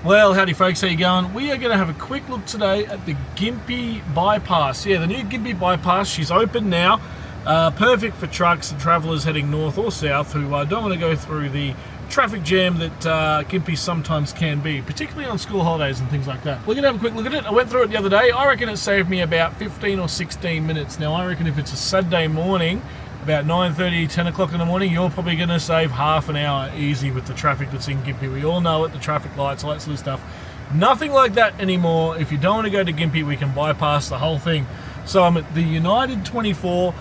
Well, howdy folks, how you going? We are going to have a quick look today at the Gympie Bypass. Yeah, the new Gympie Bypass, she's open now. Perfect for trucks and travellers heading north or south who don't want to go through the traffic jam that Gympie sometimes can be, particularly on school holidays and things like that. We're going to have a quick look at it. I went through it the other day. I reckon it saved me about 15 or 16 minutes. Now, I reckon if it's a Saturday morning, about 9:30, 10 o'clock in the morning, you're probably going to save half an hour easy with the traffic that's in Gympie. We all know it, the traffic lights, all that sort of stuff. Nothing like that anymore. If you don't want to go to Gympie, we can bypass the whole thing. So I'm at the United 24,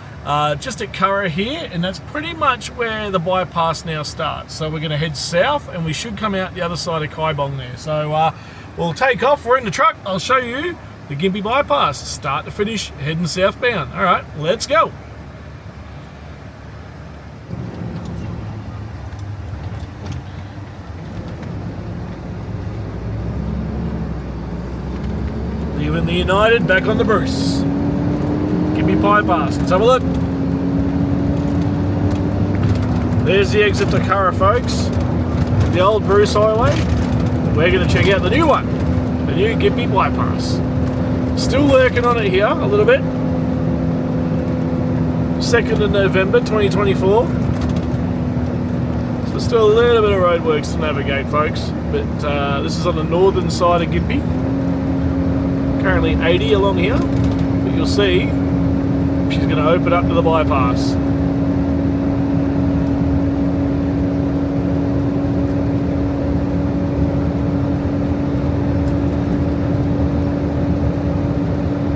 just at Curra here, and that's pretty much where the bypass now starts. So we're going to head south, and we should come out the other side of Kaibong there. So we'll take off. We're in the truck. I'll show you the Gympie Bypass, start to finish, heading southbound. All right, let's go. Leaving the United, back on the Bruce. Gympie Bypass. Let's have a look. There's the exit to Curra, folks. The old Bruce Highway. We're going to check out the new one. The new Gympie Bypass. Still working on it here a little bit. 2nd of November 2024. So still a little bit of roadworks to navigate, folks. But this is on the northern side of Gympie. Currently 80 along here, but you'll see she's going to open up to the bypass.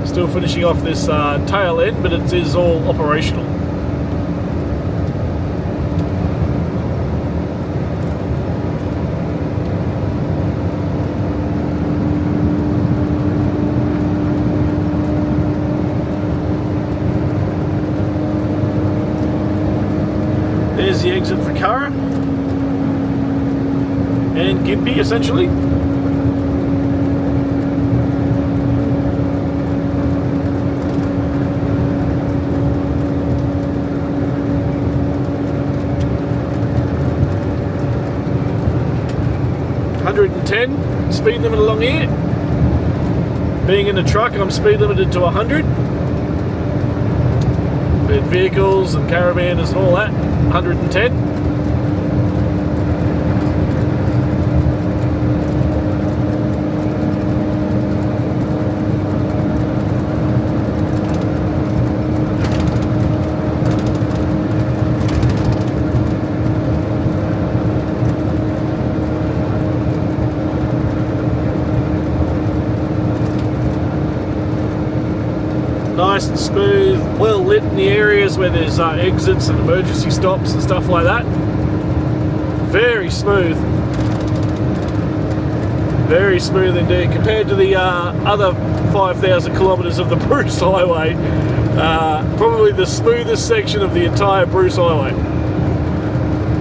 Still finishing off this tail end, but it is all operational. There's the exit for Curra and Gympie, essentially. .110 speed limit along here. Being in the truck, I'm speed limited to 100. But vehicles and caravanners and all that, 110. Nice and smooth, well lit in the areas where there's exits and emergency stops and stuff like that. Very smooth. Very smooth indeed. Compared to the other 5,000 kilometres of the Bruce Highway, probably the smoothest section of the entire Bruce Highway.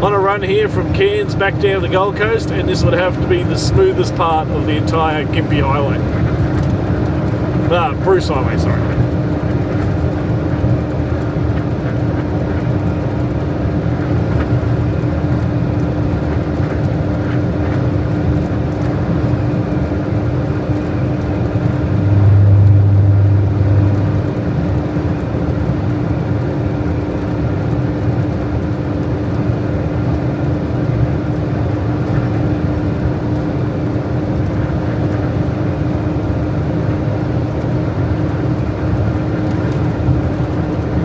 On a run here from Cairns back down the Gold Coast, and this would have to be the smoothest part of the entire Gympie Highway. Bruce Highway, sorry.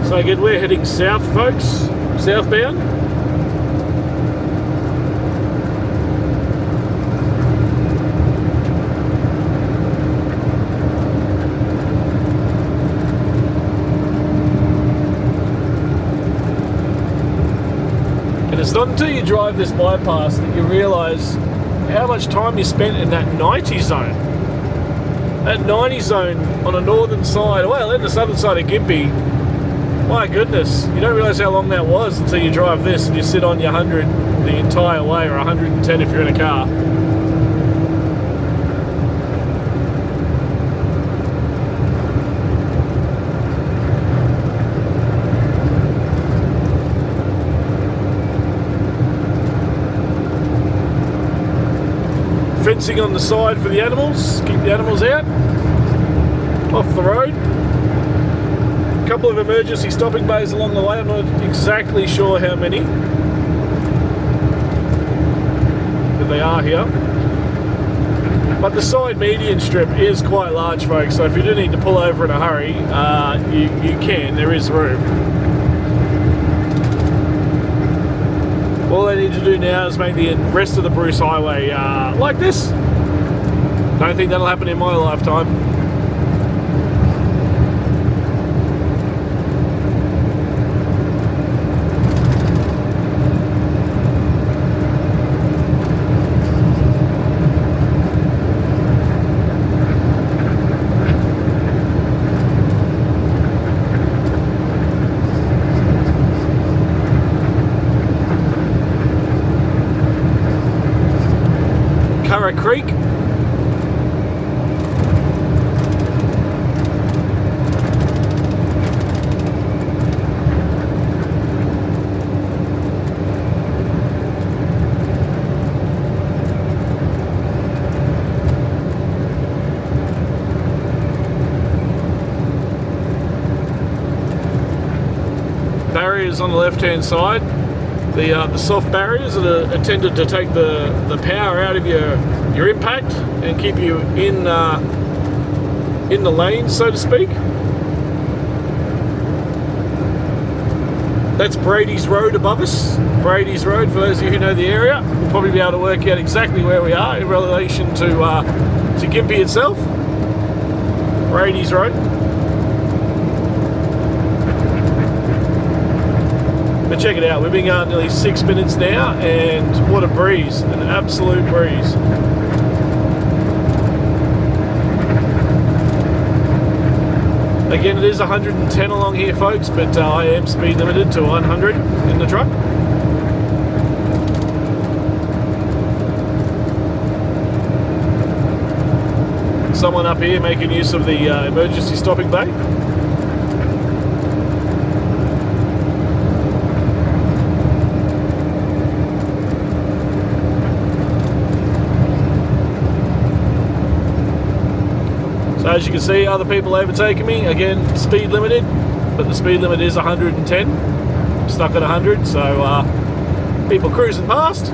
So again, we're heading south, folks, southbound. And it's not until you drive this bypass that you realise how much time you spent in that 90 zone. That 90 zone on the northern side, well, in the southern side of Gympie. My goodness, you don't realise how long that was until you drive this and you sit on your 100 the entire way, or 110 if you're in a car. fencing on the side for the animals, keep the animals out, off the road. A couple of emergency stopping bays along the way, I'm not exactly sure how many, but they are here. But the side median strip is quite large, folks, so if you do need to pull over in a hurry, you can, there is room. All I need to do now is make the rest of the Bruce Highway like this. Don't think that'll happen in my lifetime. Creek. Barriers on the left hand side, the soft barriers that are intended to take the power out of your impact and keep you in the lane, so to speak. That's Brady's Road above us. Brady's Road, for those of you who know the area, we'll probably be able to work out exactly where we are in relation to Gympie itself. Brady's Road. But check it out, we've been going nearly 6 minutes now, and what a breeze, an absolute breeze. Again, it is 110 along here, folks, but I am speed limited to 100 in the truck. Someone up here making use of the emergency stopping bay. So as you can see, other people overtaking me. Again, speed limited, but the speed limit is 110. I'm stuck at 100, so people cruising past.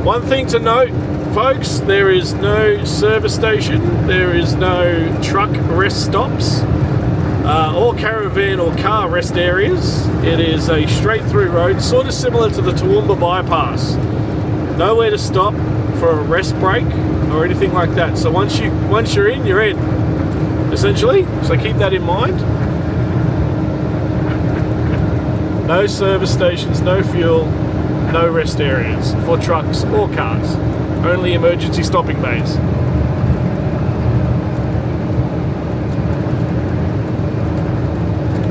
One thing to note, folks, there is no service station, there is no truck rest stops, or caravan or car rest areas. It is a straight through road, sort of similar to the Gympie Bypass. Nowhere to stop for a rest break or anything like that. So once you're in, you're in, essentially. So keep that in mind. No service stations, no fuel, no rest areas for trucks or cars. Only emergency stopping bays.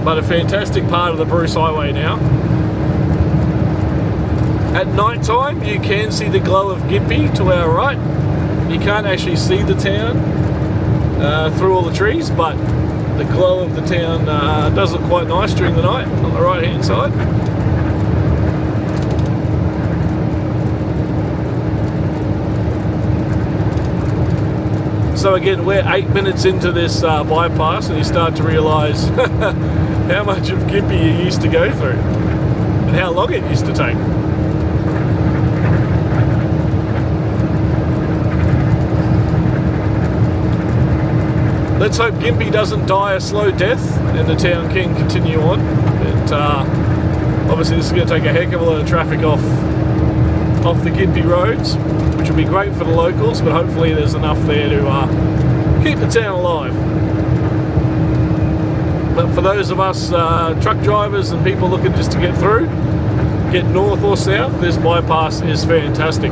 But a fantastic part of the Bruce Highway now. At night time, you can see the glow of Gympie to our right. You can't actually see the town through all the trees, but the glow of the town does look quite nice during the night on the right hand side. So again, we're 8 minutes into this bypass, and you start to realise how much of Gympie you used to go through and how long it used to take. Let's hope Gympie doesn't die a slow death and the town can continue on. But obviously this is going to take a heck of a lot of traffic off the Gympie roads, which will be great for the locals, but hopefully there's enough there to keep the town alive. But for those of us truck drivers and people looking just to get through, get north or south, this bypass is fantastic.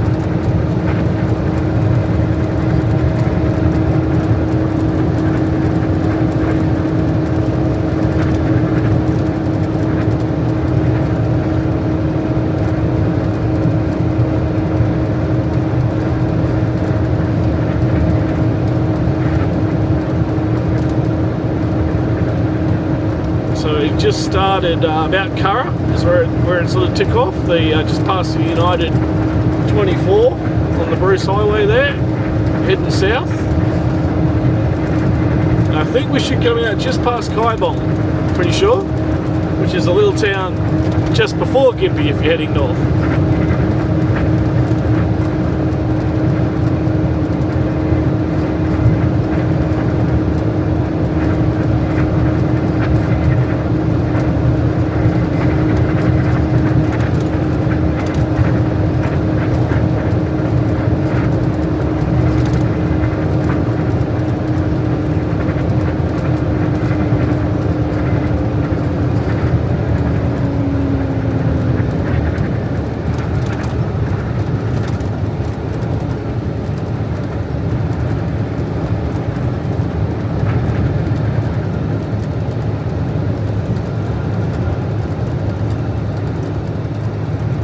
just started about Curra, is where it's sort of tick off. Just past the United 24 on the Bruce Highway there, heading south. I think we should come out just past Kaibong, pretty sure, which is a little town just before Gympie if you're heading north.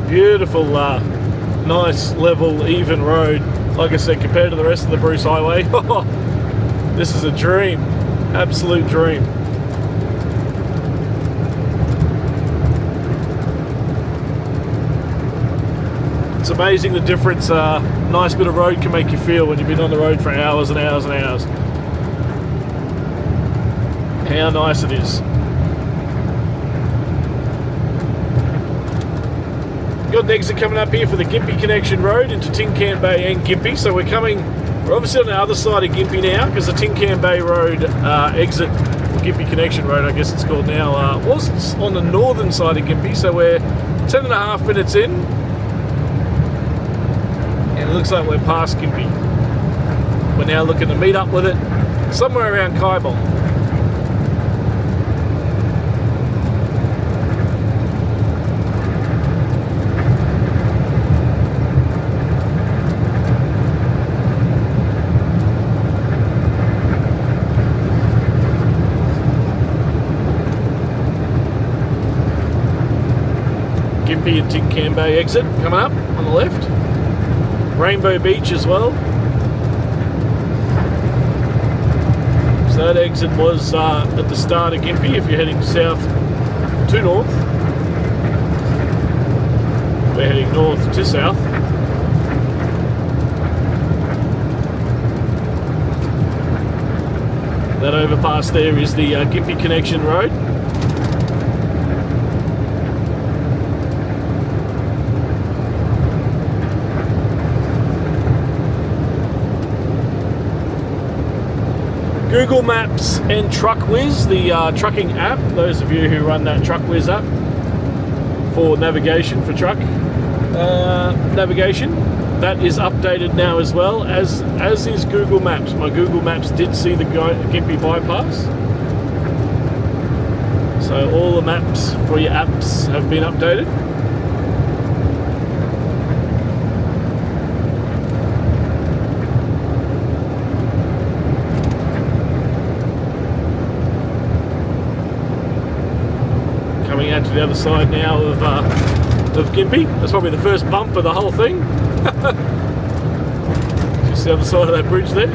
Beautiful, nice, level, even road. Like I said, compared to the rest of the Bruce Highway, this is a dream, absolute dream. It's amazing the difference a nice bit of road can make you feel when you've been on the road for hours and hours and hours. How nice it is. Got an exit coming up here for the Gympie Connection Road into Tin Can Bay and Gympie. So we're obviously on the other side of Gympie now, because the Tin Can Bay Road exit, or Gympie Connection Road I guess it's called now, was on the northern side of Gympie. So we're 10.5 minutes in, and it looks like we're past Gympie. We're now looking to meet up with it somewhere around Kaibong. Gympie and Tin Can Bay exit coming up on the left. Rainbow Beach as well. So that exit was at the start of Gympie if you're heading south to north. We're heading north to south. That overpass there is the Gympie Connection Road. Google Maps and TruckWiz, the trucking app, those of you who run that TruckWiz app for navigation, for truck navigation, that is updated now as well, as is Google Maps. My Google Maps did see the Gympie Bypass. So all the maps for your apps have been updated. Coming out to the other side now of Gympie. That's probably the first bump of the whole thing. Just the other side of that bridge there.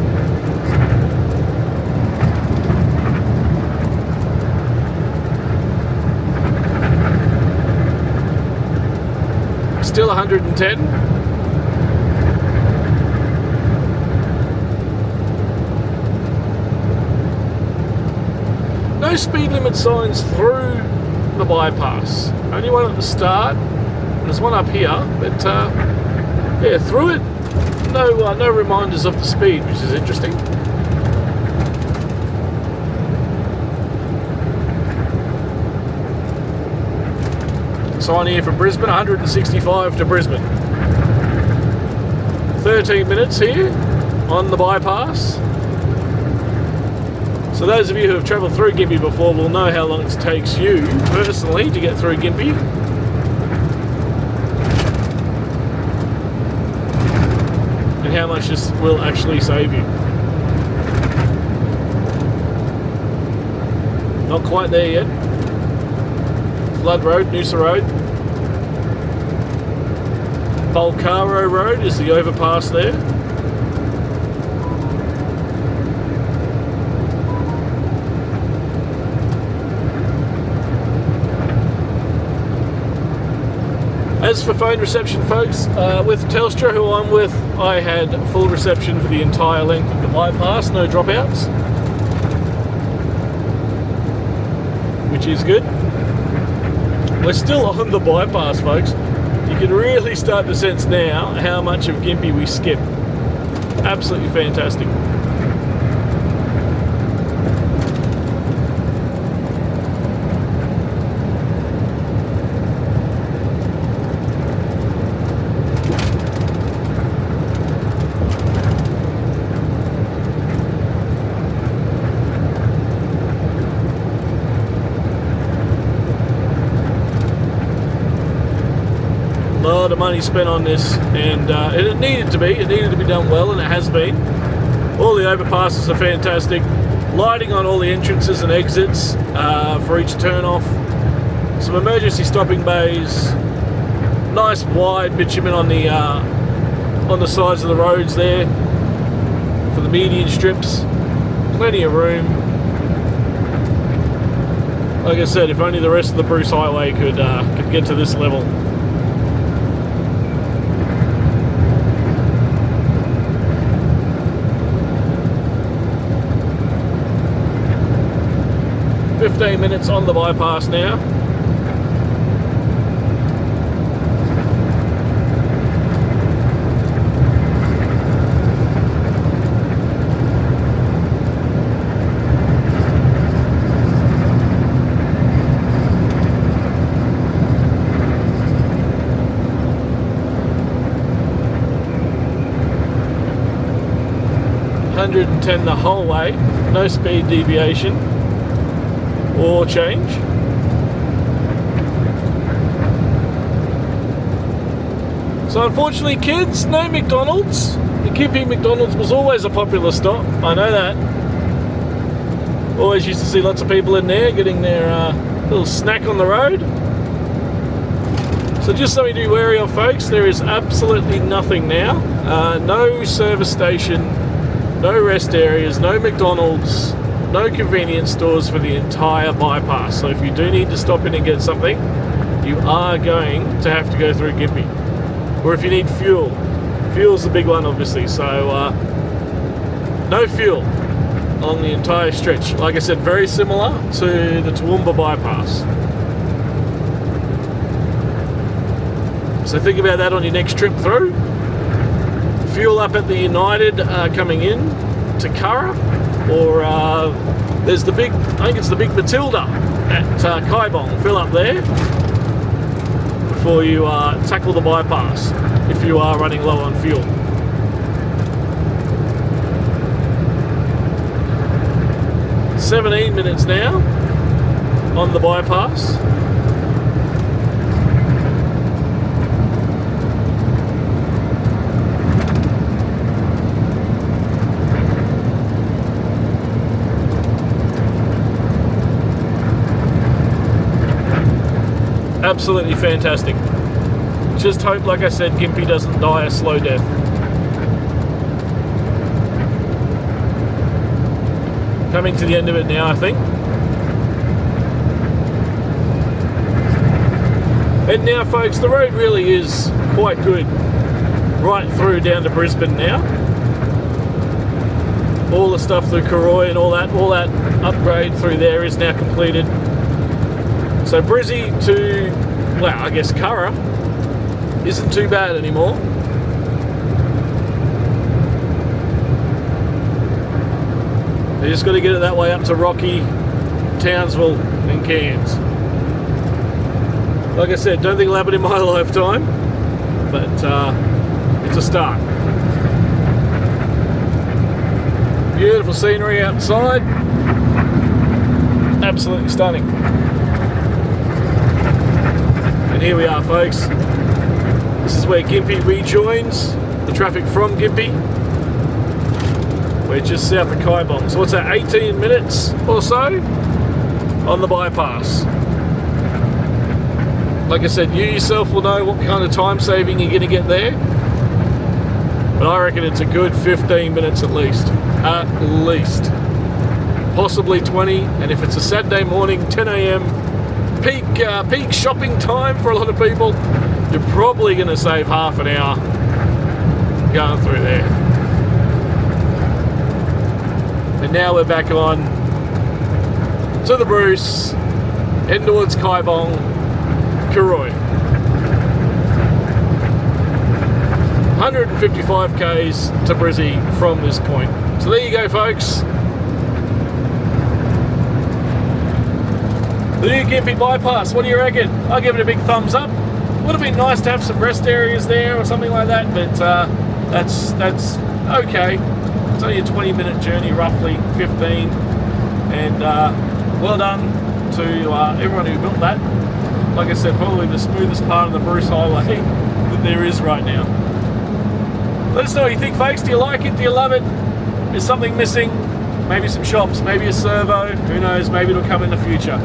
Still 110. No speed limit signs through the bypass. Only one at the start. There's one up here, but yeah, through it, no reminders of the speed, which is interesting. Sign here for Brisbane, 165 to Brisbane. 13 minutes here on the bypass. So those of you who have travelled through Gympie before will know how long it takes you personally to get through Gympie. And how much this will actually save you. Not quite there yet. Flood Road, Noosa Road. Bulcaro Road is the overpass there. As for phone reception, folks, with Telstra, who I'm with, I had full reception for the entire length of the bypass, no dropouts, which is good. We're still on the bypass, folks. You can really start to sense now how much of Gympie we skip. Absolutely fantastic. A lot of money spent on this, and it needed to be. It needed to be done well, and it has been. All the overpasses are fantastic. Lighting on all the entrances and exits for each turn off. Some emergency stopping bays. Nice wide bitumen on the sides of the roads there for the median strips. Plenty of room. Like I said, if only the rest of the Bruce Highway could get to this level. "15 minutes on the bypass now. "110 the whole way, no speed deviation or change." So unfortunately, kids, no McDonald's. The Gympie McDonald's was always a popular stop, I know that. Always used to see lots of people in there getting their little snack on the road. So just something to be wary of, folks, there is absolutely nothing now. No service station, no rest areas, no McDonald's, no convenience stores for the entire bypass. So if you do need to stop in and get something, you are going to have to go through Gympie. Or if you need fuel. Fuel's the big one, obviously. So no fuel along the entire stretch. Like I said, very similar to the Toowoomba bypass. So think about that on your next trip through. Fuel up at the United coming in to Curra. Or there's the big, I think it's the big Matilda at Kaibong. Fill up there before you tackle the bypass if you are running low on fuel. "17 minutes now on the bypass. Absolutely fantastic. Just hope, like I said, Gympie doesn't die a slow death. Coming to the end of it now, I think. And now, folks, the road really is quite good right through down to Brisbane now. All the stuff through Karoi and all that upgrade through there is now completed. So Brizzy to, well, I guess Curra isn't too bad anymore. They just got to get it that way up to Rocky, Townsville and Cairns. Like I said, don't think it'll happen in my lifetime, but it's a start. Beautiful scenery outside. Absolutely stunning. And here we are, folks. This is where Gympie rejoins the traffic from Gympie. We're just south of Kaibong. So what's that, 18 minutes or so on the bypass. Like I said, you yourself will know what kind of time saving you're going to get there. But I reckon it's a good 15 minutes at least. At least. Possibly 20. And if it's a Saturday morning, 10 a.m, peak shopping time for a lot of people, you're probably going to save half an hour going through there. And now we're back on to the Bruce, heading towards Kaibong, Karoi. 155 k's to Brizzy from this point. So there you go, folks. The new Gympie Bypass, what do you reckon? I'll give it a big thumbs up. Would have been nice to have some rest areas there or something like that, but that's okay. It's only a 20-minute journey, roughly 15, and well done to everyone who built that. Like I said, probably the smoothest part of the Bruce Highway that there is right now. Let us know what you think, folks. Do you like it? Do you love it? Is something missing? Maybe some shops, maybe a servo, who knows, maybe it'll come in the future.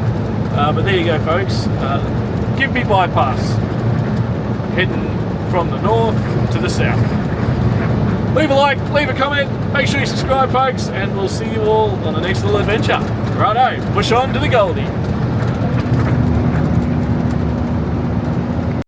But there you go, folks. Gympie Bypass, heading from the north to the south. Leave a like, leave a comment, make sure you subscribe, folks, and we'll see you all on the next little adventure. Righto, push on to the Goldie.